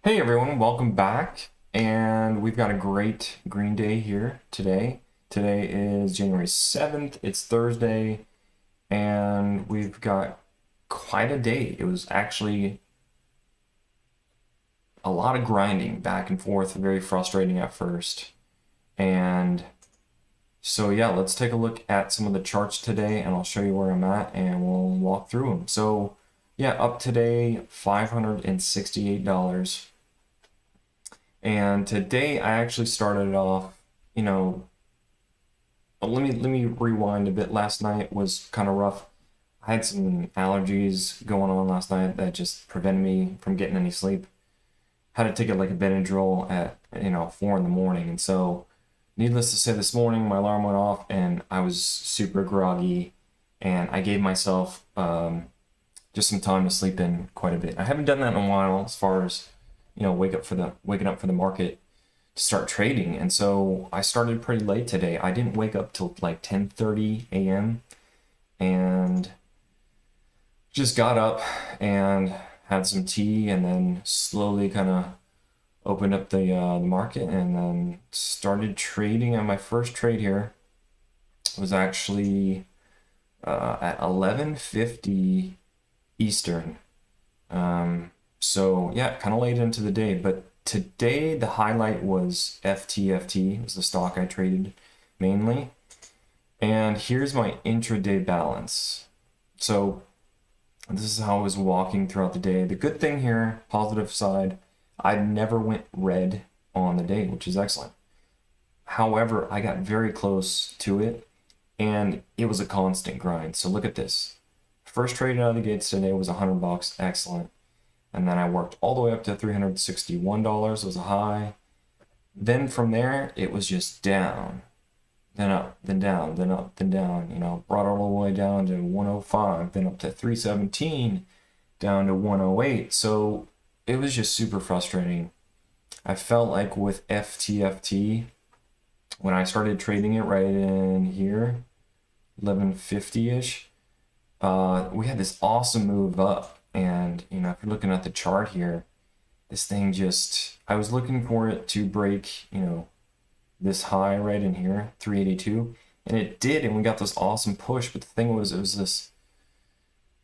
Hey everyone, welcome back. And we've got a great green day here today. Today is January 7th, it's Thursday, and we've got quite a day. It was actually a lot of grinding back and forth, very frustrating at first. And so yeah, let's take a look at some of the charts today and I'll show you where I'm at and we'll walk through them. So yeah, up today, $568. And today I actually started off, let me rewind a bit. Last night was kind of rough. I had some allergies going on last night that just prevented me from getting any sleep. Had to take it like a Benadryl at 4 in the morning, and so needless to say, this morning my alarm went off and I was super groggy, and I gave myself just some time to sleep in quite a bit. I haven't done that in a while, as far as waking up for the market to start trading. And so I started pretty late today. I didn't wake up till like 10:30 a.m. and just got up and had some tea and then slowly kind of opened up the market and then started trading. And my first trade here was actually at 11:50 Eastern. So yeah, kind of late into the day, but today the highlight was FTFT. It was the stock I traded mainly. And here's my intraday balance. So this is how I was walking throughout the day. The good thing here, positive side, I never went red on the day, which is excellent. However, I got very close to it and it was a constant grind. So look at this. First trade out of the gates today was $100, excellent. And then I worked all the way up to $361 was a high. Then from there, it was just down, then up, then down, then up, then down, brought it all the way down to 105, then up to 317, down to 108. So it was just super frustrating. I felt like with FTFT, when I started trading it right in here, 1150-ish, we had this awesome move up. And, if you're looking at the chart here, this thing just, I was looking for it to break, this high right in here, 382. And it did, and we got this awesome push. But the thing was, it was this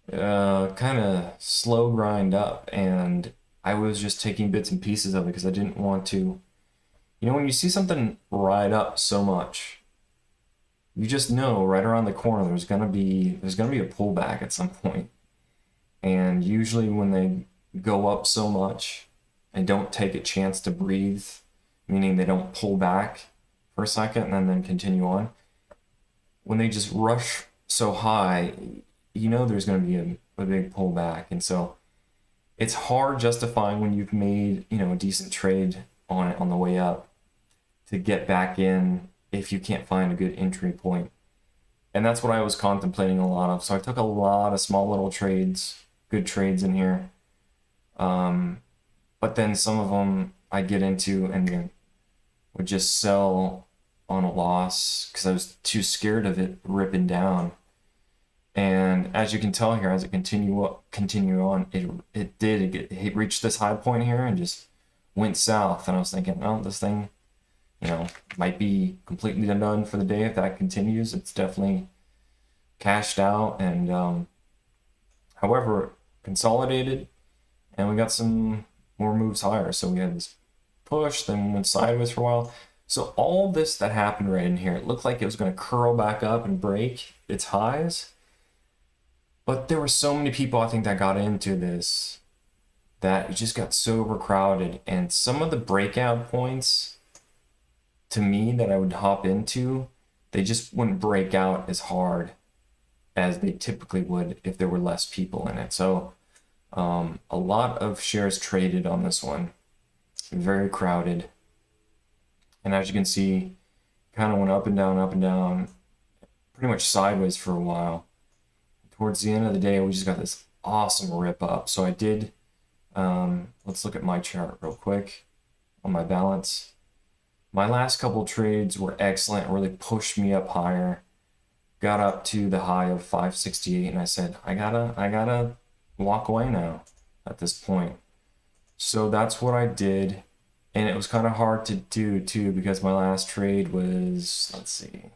kind of slow grind up. And I was just taking bits and pieces of it because I didn't want to, when you see something ride up so much, you just know right around the corner there's gonna be a pullback at some point. And usually when they go up so much and don't take a chance to breathe, meaning they don't pull back for a second and then continue on, when they just rush so high, there's going to be a big pullback. And so it's hard justifying when you've made, a decent trade on it on the way up to get back in if you can't find a good entry point. And that's what I was contemplating a lot of. So I took a lot of small little trades, good trades in here, but then some of them I get into and then would just sell on a loss because I was too scared of it ripping down. And as you can tell here, as it continue on, it reached this high point here and just went south. And I was thinking, oh, this thing, might be completely done for the day if that continues. It's definitely cashed out. And however, consolidated, and we got some more moves higher. So we had this push, then went sideways for a while. So all this that happened right in here, it looked like it was going to curl back up and break its highs. But there were so many people, I think, that got into this that it just got so overcrowded. And some of the breakout points, to me, that I would hop into, they just wouldn't break out as hard as they typically would if there were less people in it. So a lot of shares traded on this one, very crowded. And as you can see, kind of went up and down, pretty much sideways for a while. Towards the end of the day, we just got this awesome rip up. So I did, let's look at my chart real quick on my balance. My last couple trades were excellent, really pushed me up higher. Got up to the high of 568, and I said, I gotta walk away now at this point. So that's what I did. And it was kind of hard to do too because my last trade was, let's see.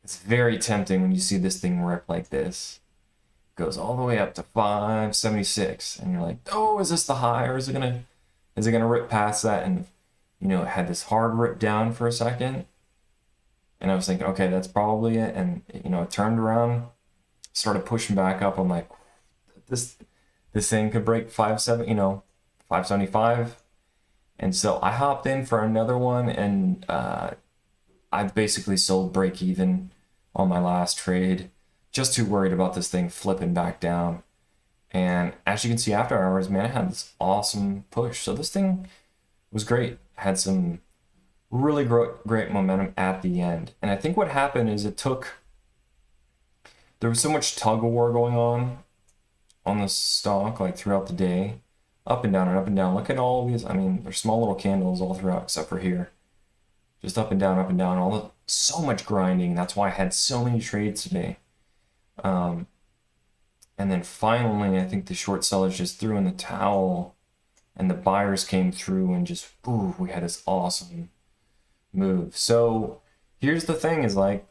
It's very tempting when you see this thing rip like this. It goes all the way up to 576 and you're like, "Oh, is this the high or is it going to rip past that?" And it had this hard rip down for a second. And I was thinking, "Okay, that's probably it." And it turned around, started pushing back up. I'm like, this thing could break 575. And so I hopped in for another one, and I basically sold break even on my last trade, just too worried about this thing flipping back down. And as you can see after hours, man, it had this awesome push. So this thing was great. Had some really great momentum at the end. And I think what happened is there was so much tug of war going on the stock, like throughout the day, up and down and up and down. Look at all these. I mean, there's small little candles all throughout, except for here. Just up and down, so much grinding. That's why I had so many trades today. And then finally, I think the short sellers just threw in the towel, and the buyers came through and just, ooh, we had this awesome move. So here's the thing: is like,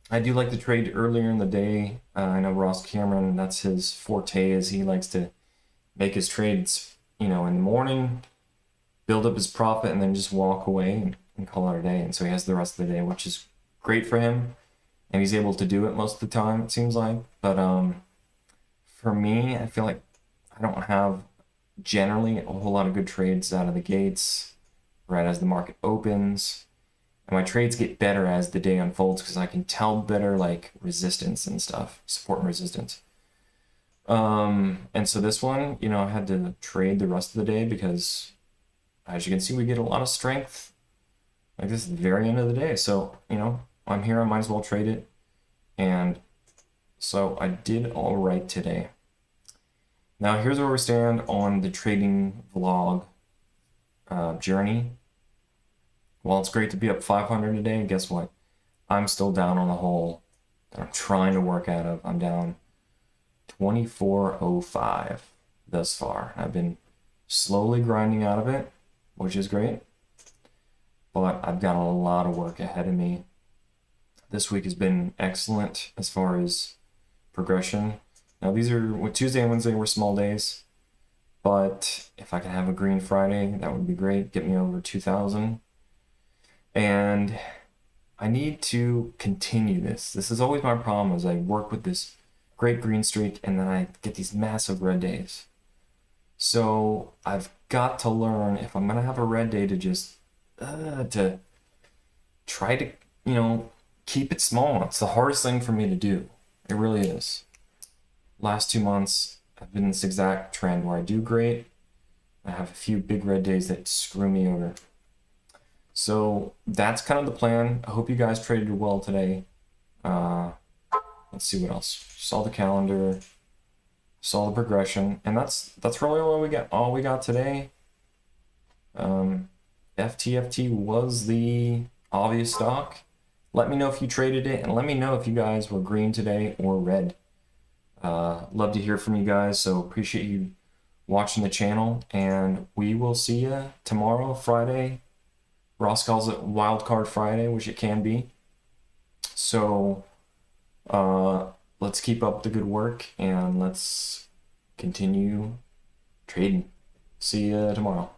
I do like to trade earlier in the day. I know Ross Cameron, that's his forte, is he likes to make his trades, in the morning, build up his profit, and then just walk away and call it a day. And so he has the rest of the day, which is great for him. And he's able to do it most of the time, it seems like. But for me, I feel like I don't have generally a whole lot of good trades out of the gates right as the market opens. And my trades get better as the day unfolds because I can tell better, like, resistance and stuff, support and resistance. And so this one, I had to trade the rest of the day because, as you can see, we get a lot of strength like this at the very end of the day. So, I'm here, I might as well trade it. And so I did all right today. Now here's where we stand on the trading vlog journey. Well, it's great to be up 500 a day, and guess what? I'm still down on the hole that I'm trying to work out of. I'm down 2405 thus far. I've been slowly grinding out of it, which is great, but I've got a lot of work ahead of me. This week has been excellent as far as progression. Now Tuesday and Wednesday were small days, but if I can have a green Friday, that would be great. Get me over 2,000. And I need to continue this. This is always my problem, as I work with this great green streak and then I get these massive red days. So I've got to learn, if I'm gonna have a red day, to just to try to keep it small. It's the hardest thing for me to do. It really is. Last 2 months I've been in this exact trend where I do great, I have a few big red days that screw me over. So that's kind of the plan. I hope you guys traded well today. Let's see what else. Saw the calendar, saw the progression, and that's really all we got today. FTFT was the obvious stock. Let me know if you traded it, and let me know if you guys were green today or red. Love to hear from you guys, so appreciate you watching the channel, and we will see you tomorrow, Friday. Ross calls it Wildcard Friday, which it can be. So let's keep up the good work and let's continue trading. See you tomorrow.